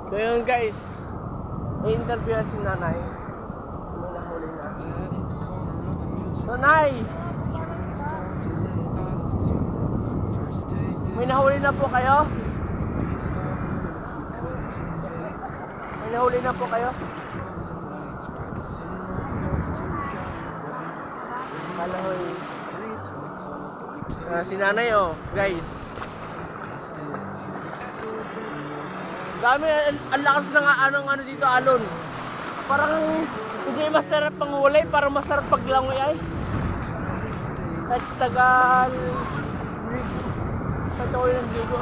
So yun guys, may interview si nanay. May nahuli na. Nanay! May nahuli na po kayo? May nahuli na po kayo? Kalahoy. Si nanay oh, guys. Dami, ang lakas ng ano dito, alon. Parang hindi masarap panghuli, parang masarap paglangoy ay. At tagal. Patuloy ng ligo.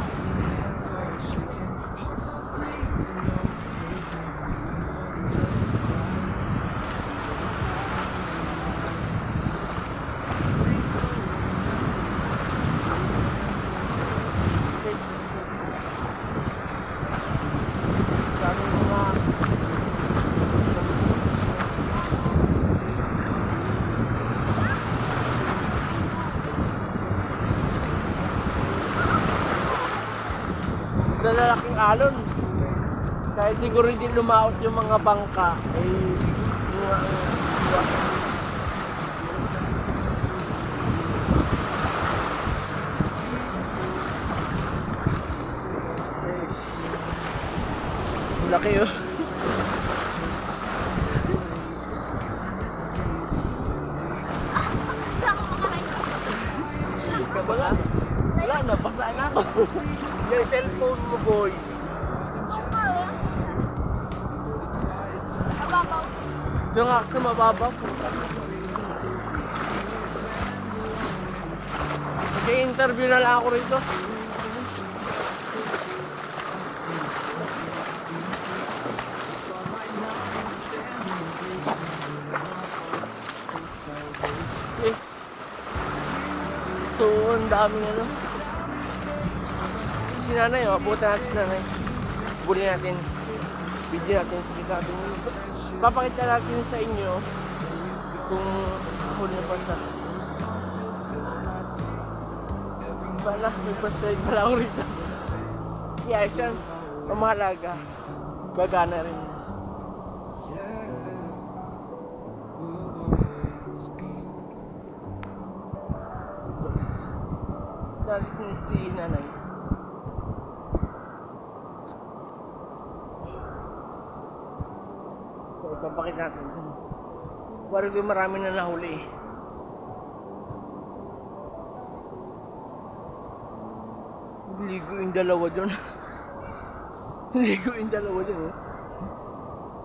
Lalaking alon. Kahit siguro hindi lumaot yung mga bangka ay laki oh. Wala, nabasaan ako. Yung cellphone mo, boy. Mababaw. Yung aksa mababaw. Mag-i-interview na lang ako rito. Yes. So, ang daming ano. Si nanay, mabuta natin si nanay. Buli natin. Video natin. Papakita natin sa inyo kung huli na pa siya. Bala, may persuade pala ako rito. Yeah, siya, mamahalaga. Gagana rin. Natin si nanay. So, ipapakita natin. Parang yung marami na nahuli. Ligo yung dalawa dun. Ligo yung dalawa dun.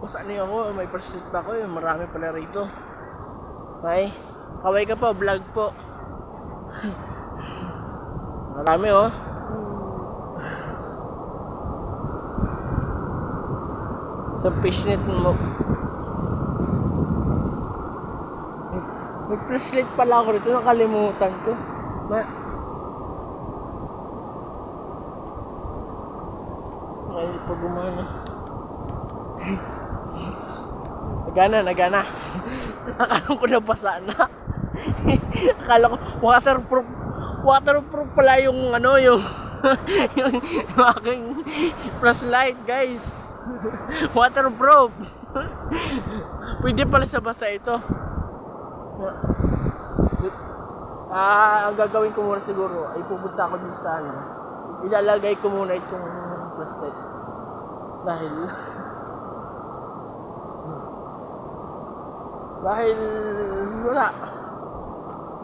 Saan niyo ako? May pursuit pa ako. Marami pala rito. Ay, kaway ka po. Vlog po. Marami oh. Sa fishnet mo. May flashlight pala ako rito, nakalimutan ko. Ay, pag gumana. Nagana. Akala ko nabasa na. Akala ko waterproof pala yung ano, yung aking flashlight, guys. Waterproof. Pwede pala sa basa ito. Ang gagawin ko muna siguro ay pupunta ako dun sa ano. Ilalagay ko muna itong flashlight. Dahil wala.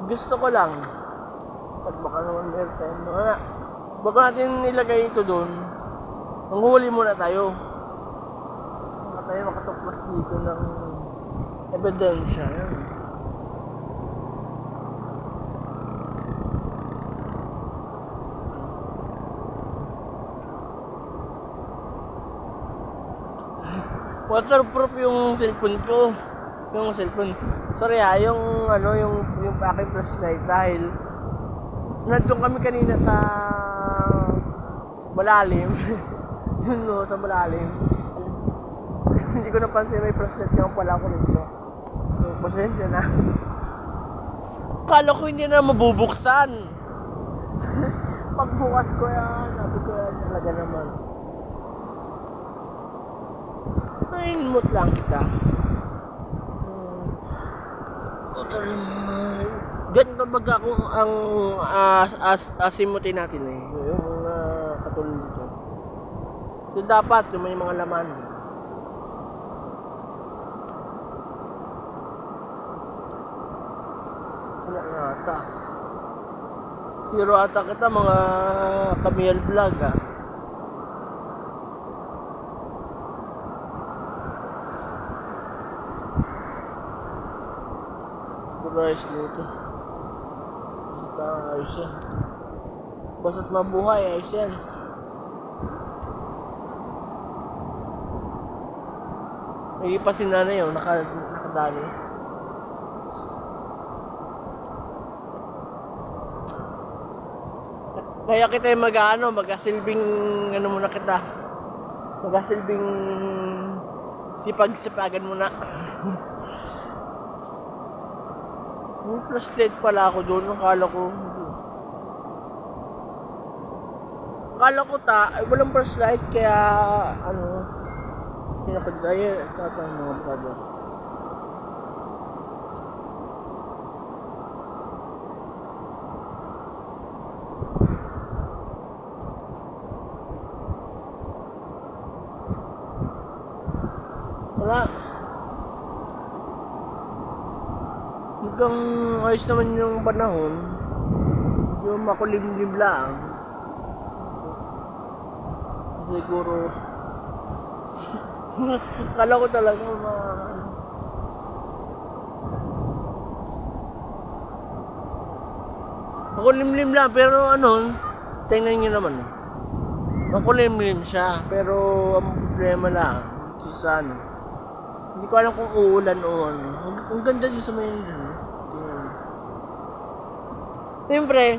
Gusto ko lang. Pag baka naman airtime, wala. Bago natin ilagay ito dun, manghuli muna tayo. Baka tayo makatuklas dito ng ebidensya. Yan. Waterproof yung cellphone ko. Yung cellphone. Sorry yung ano, yung aking flashlight dahil nandun kami kanina sa malalim. Yun no, sa malalim. Hindi ko napansin may flashlight nga pala ako rito. So, pasensya na. Kala ko hindi na mabubuksan. Pagbukas ko yan, sabi ko yan talaga naman. Naninimot lang kita. Total ganito baga kung ang asimutin natin eh. Yung mga katulad dito. So dapat yung may mga laman. Wala na ata. Zero ata kita mga Kamiel Vlog ah. Ayos dito. Basta ayos yan. Basta't mabuhay, ayos yan. Nagipasin na yun, nakadali. Kaya kita yung mag-asilbing ano muna kita. Mag-asilbing sipag-sipagan muna. Plus dead pala ako doon. Akala ko walang first light kaya pinapagdaya tatang mga brother. Wala. Hanggang ayos naman yung panahon, medyo makulimlim lang. Siguro kala ko talaga makulimlim lang, pero tingnan nyo naman. Makulimlim siya, pero ang problema lang sa hindi ko alam kung uulan o ano. Ang ganda din sa may siyempre,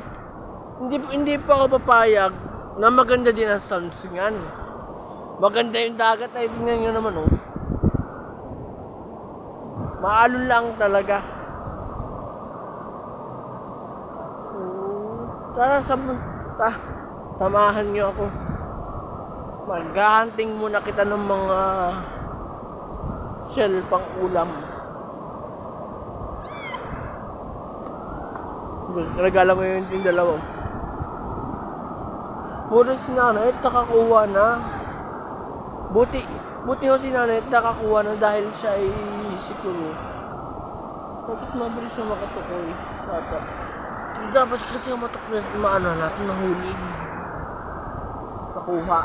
hindi pa ako papayag na maganda din ang sounds nga. Maganda yung dagat ay tingnan nyo naman maalon lang talaga. Tara, samahan nyo ako. Maghahunting muna kita ng mga shell pang ulam. Regala mo yung dalawa. Mura si nanay at nakakuha na. Buti ho si nanay at nakakuha na dahil siya ay siguro. Bakit mabilis na makatukoy? Dapat kasi matukoy natin nahuli. Nakuha.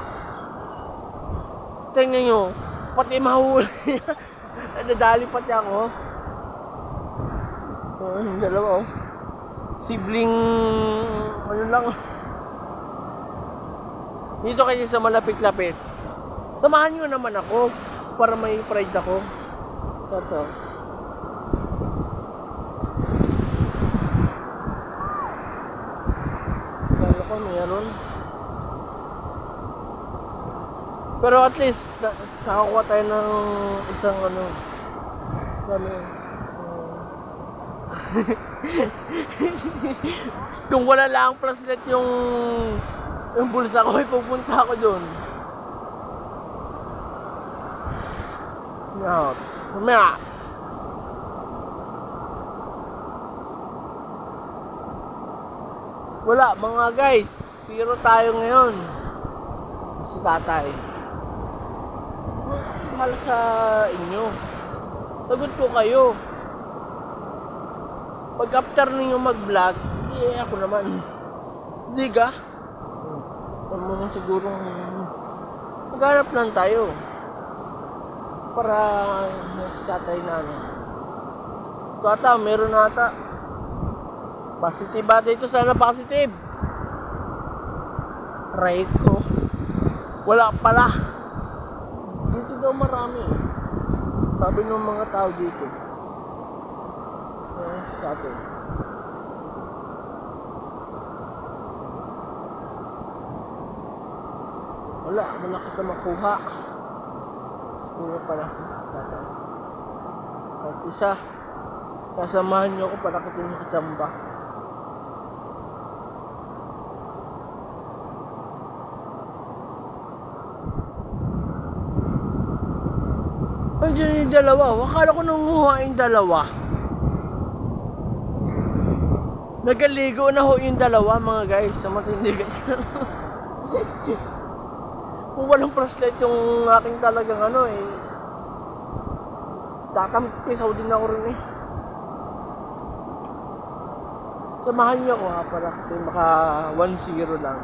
Tingnan nyo, pati mahuli. Nadali pati ako. Yung dalawa sibling lang. Dito kayo sa malapit-lapit. Samahan nyo naman ako para may pride ako. Ito. Kala ko meron. Pero at least nakakuha tayo ng isang kung wala lang flashlight yung bulsa ko, ay pupunta ako doon. Mamaya. Wala mga guys, 0 tayo ngayon. Si tatay. Mahal sa inyo. Sagot ko kayo. Pag after ninyo mag-vlog, ako naman. Hindi ka? Mo siguro maghanap lang tayo. Para si tatay na ito ata, meron na ata. Positive ata ito, sana positive. Reiko. Wala pala. Dito daw marami. Sabi ng mga tao dito. Sa atin. Wala kita makuha. Siguro pala. Kahit isa. Kasamahan nyo ako para kita yung kachamba. Andiyan yung dalawa. Akala ko nanguha yung dalawa. Nagaligo na ho yung dalawa mga guys. Sa matindi guys. Kung walang flashlight yung aking talagang ano eh. Tatampisaw din ako rin eh. Samahan niyo ako ha para maka 1-0 lang.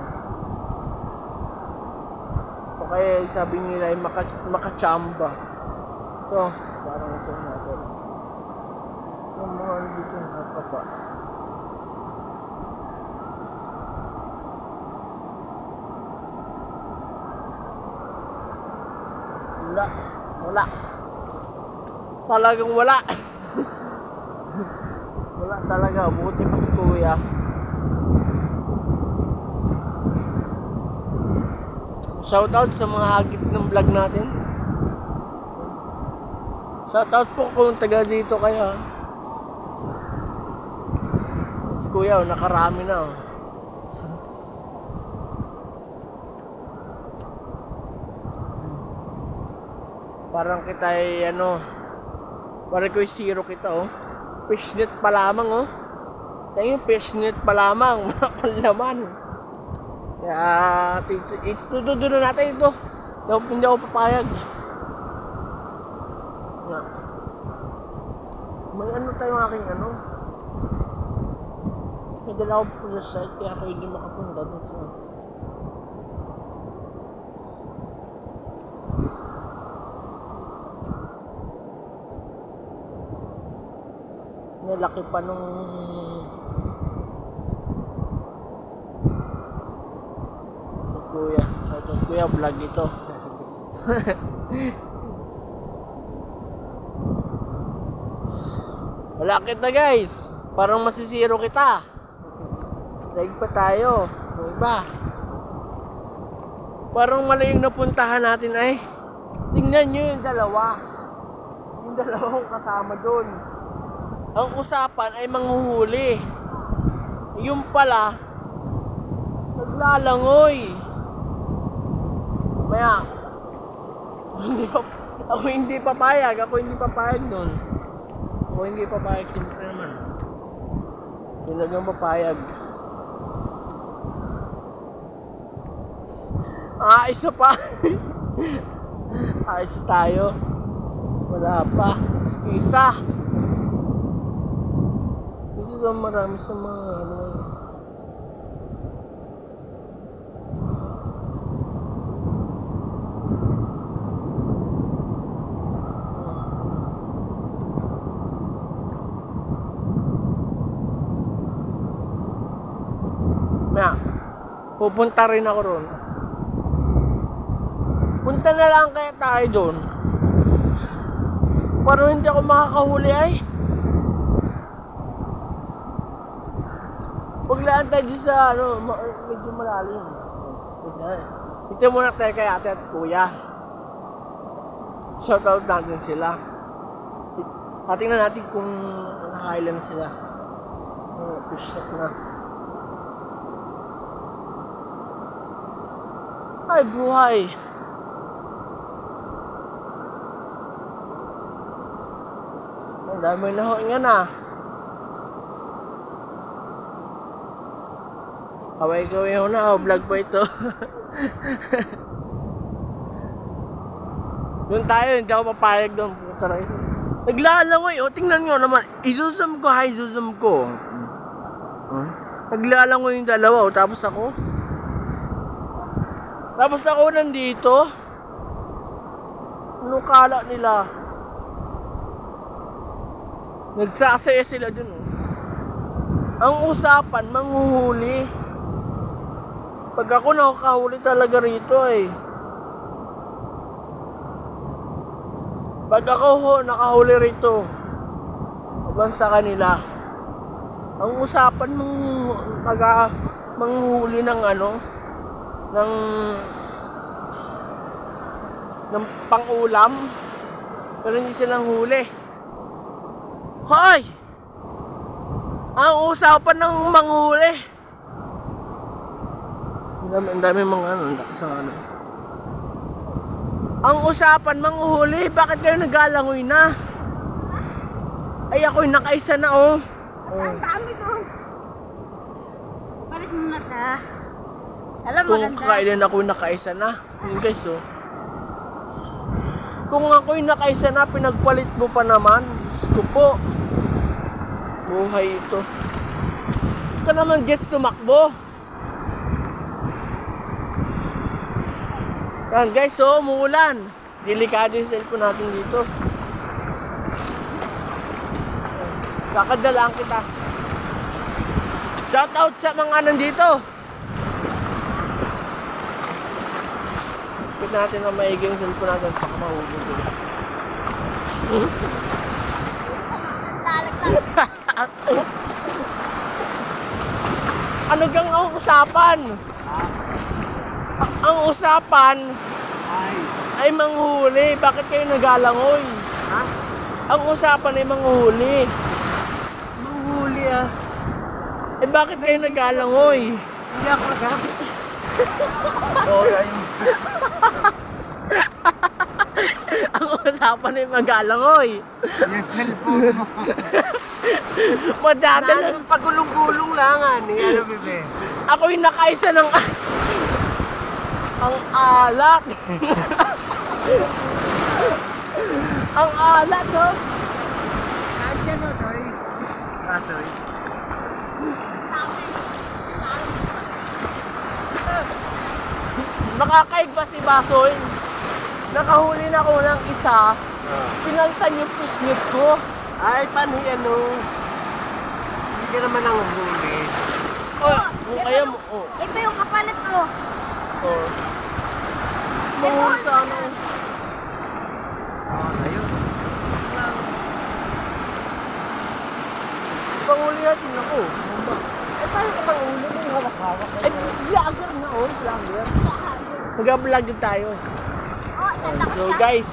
O kaya sabi nila ay makachamba. So, parang ito natin. Yung mga dito nakapapa. Wala. Talagang wala. Wala talaga. Buti pa si kuya. Shoutout sa mga hagip ng vlog natin. Shoutout po kung taga dito kayo. Si kuya, nakarami na. Parang kita ay ano, parang ko zero kita oh. Fishnet pa lamang oh. Tayo yung fishnet pa lamang, mga naman. Kaya itutudo na natin ito. Hindi ako papayag. May ano tayong aking ano. May dala ako po sa site kaya ako hindi makapunta dun sa laki pa nung kuya vlog ito. Wala kita guys, parang masisiro kita. Daig pa tayo, iba. Parang mali yung napuntahan natin ay. Tingnan nyo yung dalawang kasama doon. Ang usapan ay manghuhuli. Yung pala naglalangoy. Maya ako hindi papayag doon. Ako hindi papayag siyempre naman. Talagang papayag. Isa pa. Isa tayo. Wala pa. Skisa. Dito marami sa mga ano. Pupunta rin ako ron. Punta na lang kaya tayo doon. Parang hindi ako makakahuli ay. Paglaan tayo dyan sa ano, medyo malalim. Ito muna tayo kay ate at kuya. Shoutout natin sila. Tingnan natin kung nakailan sila. Push up na. Ay, buhay. Ang dami na ho nga na. Kaway-kaway ho na. Vlog po ito. Doon tayo. Hindi ako papayag doon. Naglalangoy. O, tingnan nyo naman. Isusum ko. Naglalangoy yung dalawa. O, tapos ako nandito. Anong kala nila? Nagsasaya sila dun. Ang usapan, manghuhuli. Pag ako nakakahuli talaga rito eh. Pag ako nakahuli rito, abang sa kanila. Ang usapan manghuli ng ano, ng pang-ulam, pero hindi silang huli. Hoy! Ang usapan ng manghuli. Ang dami mga ano, sa ano. Ang usapan, manghuhuli, bakit kayo nagalangoy na? Ay, ako'y nakaisa na, oh. Ang dami doon. Palit mo na ta. Alam, Kung maganda. kailan ako nakaisa na. Yun guys, oh. Kung ako'y nakaisa na, pinagpalit mo pa naman. Diyos ko po. Buhay ito. Ka naman gets tumakbo. Yan guys, oh, umuulan. Delikado yung cellphone natin dito. Kakadalaan kita. Shout out sa mga nandito. Ikot natin ang maiging cellphone natin. Baka mahulog dito. Ano gang ang usapan? Ang usapan ay manghuli. Bakit kayo nagalangoy? Ha? Ang usapan ay manghuli. Manghuli ah. Eh bakit kayo nagalangoy? Hindi ako naghahanap. Oh, ayun. Ang usapan ay magalangoy. Yung cellphone mo. Madadala. Yung pagulong-gulong lang ano bebe? Ako'y nakaisa ng ang alat. Ang alat, oh. Nandiyan o, Toy. Sorry. Nakakaig ba si Basoy? Nakahuli na ako ng isa. Pinaltan yung fishnet ko. Ay, paano ano? Hindi ka naman ang huli. Oh, kung kaya mo, oh. Ito yung kapalit ko. Oh. Mahuli sa ano. Ayun. Panguli natin ako. Eh, paano ka panguli? May hawak-hawak. Eh, vlogger na, oh. Vlogger. Mag-vlog din tayo. Oh, isang So guys,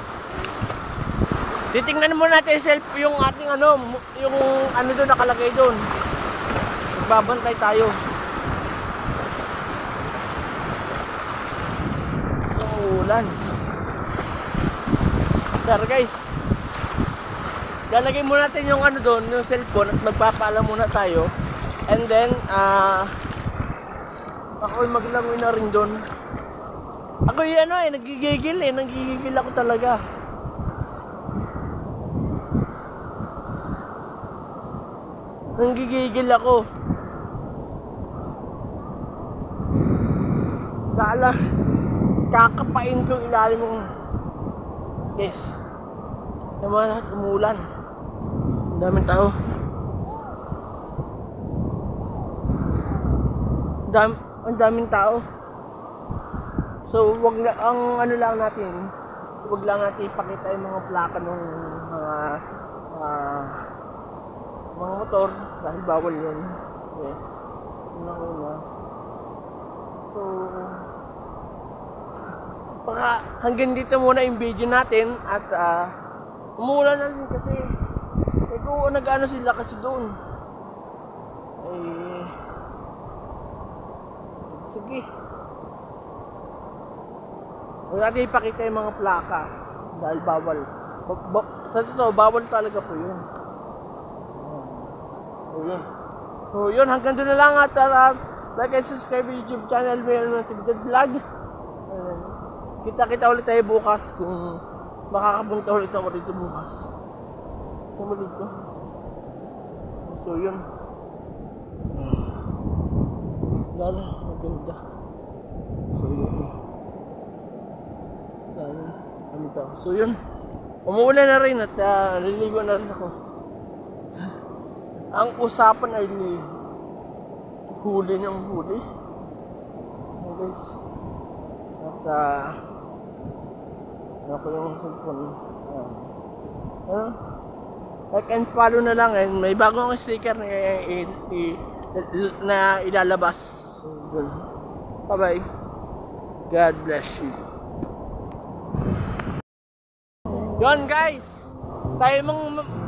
titingnan muna natin yung ating ano, yung ano doon nakalagay doon. Magbabantay tayo. Yung ulan. Pero guys, lalagay muna natin yung ano doon, yung cellphone at magpapaalam muna tayo. And then, ako'y maglangoy na rin doon. Ako yung ano nagigigil ako talaga. Nanggigigil ako. Kala, kakapain ko yung ilalim mo. Yes. Yung mga lahat umulan. Ang daming tao. Ang daming tao. So, ang ano lang natin, wag lang natin ipakita yung mga plaka ng mga motor dahil bawal yun. Yes. Yun ang una. So, baka hanggang dito muna yung video natin at umuulan na rin kasi kung nag-ano sila kasi doon. Eh, sige. Huwag natin ipakita yung mga plaka dahil bawal. Sa totoo, bawal talaga po yun. So yun, hanggang doon na lang at like and subscribe yung YouTube channel Mayor Natividad Vlog. Kita-kita ulit tayo bukas kung makakapunta ulit ako dito bukas. Tumulig ko. So yun. Lalo, maganda. So yun. So yun, umuulan na rin at naliligo na rin ako. Ang usapan ay huli ng huli. Guys, at ano ko yung cellphone. Like and follow na lang, and may bagong sticker na ilalabas. So yun. Bye bye. God bless you. Yon guys, tayo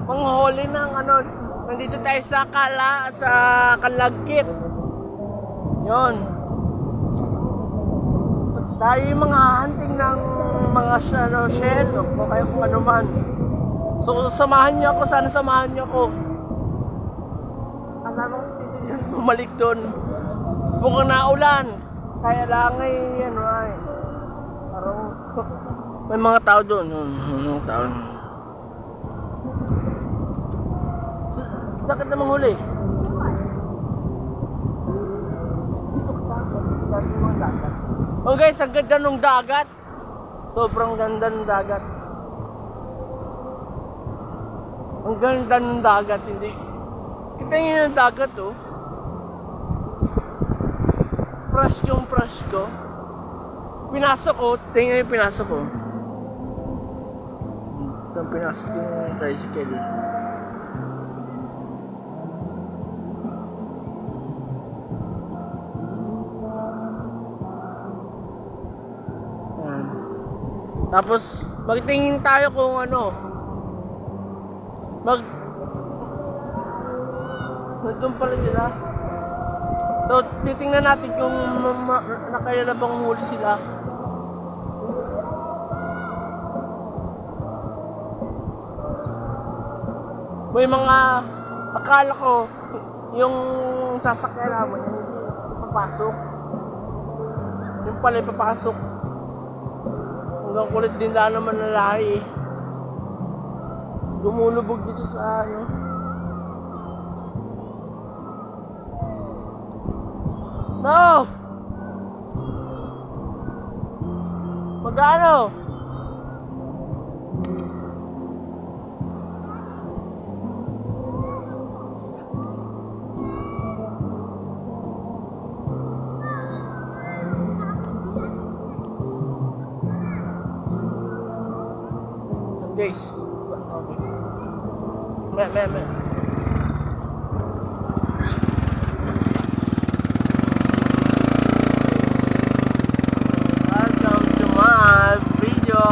manghuli ng ano, nandito tayo sa Kalagkit. Yon. Tayo yung mga hunting ng mga shell o kaya kung ano man. So samahan niyo ako, sana samahan niyo ako. Kasama ko si Tito John bumalik doon. Mukhang naulan. Kaya lang ay ano ay. Parang may mga tao doon. Mga tao. Sakit namang huli. Dito ka dati mga dagat. Oh guys, ang ganda ng dagat. Sobrang ganda ng dagat. Ang ganda ng dagat, hindi. Kita niyo yung dagat, oh. Fresh ko. Pinasok ko, tingnan yung pinasok ko. Ito pinasok yung tricycle. Yan. Tapos, magtingin tayo kung ano. Nandun pala sila. So, titingnan natin kung nakalalabang huli sila. May mga akala ko yung sasakyan naman hindi papasok. Yung pala papasok. Hanggang kulit din na naman na lahi. Lumulubog dito sa ano. No! Magkano? Guys, me. Welcome to my video.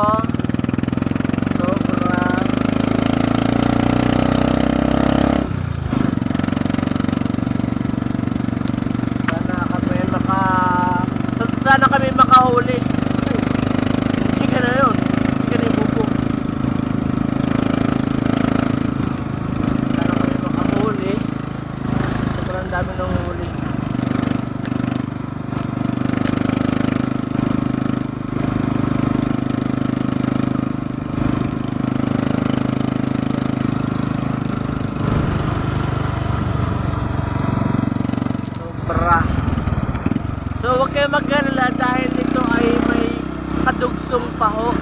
Sana kami makahuli. Hindi ka na yun. Hindi ka na yung buko. Sana kami makahuli. Sobrang dami ng huli. Sobra. So huwag kayo mag-alala dahil ito ay may kadugsong paho.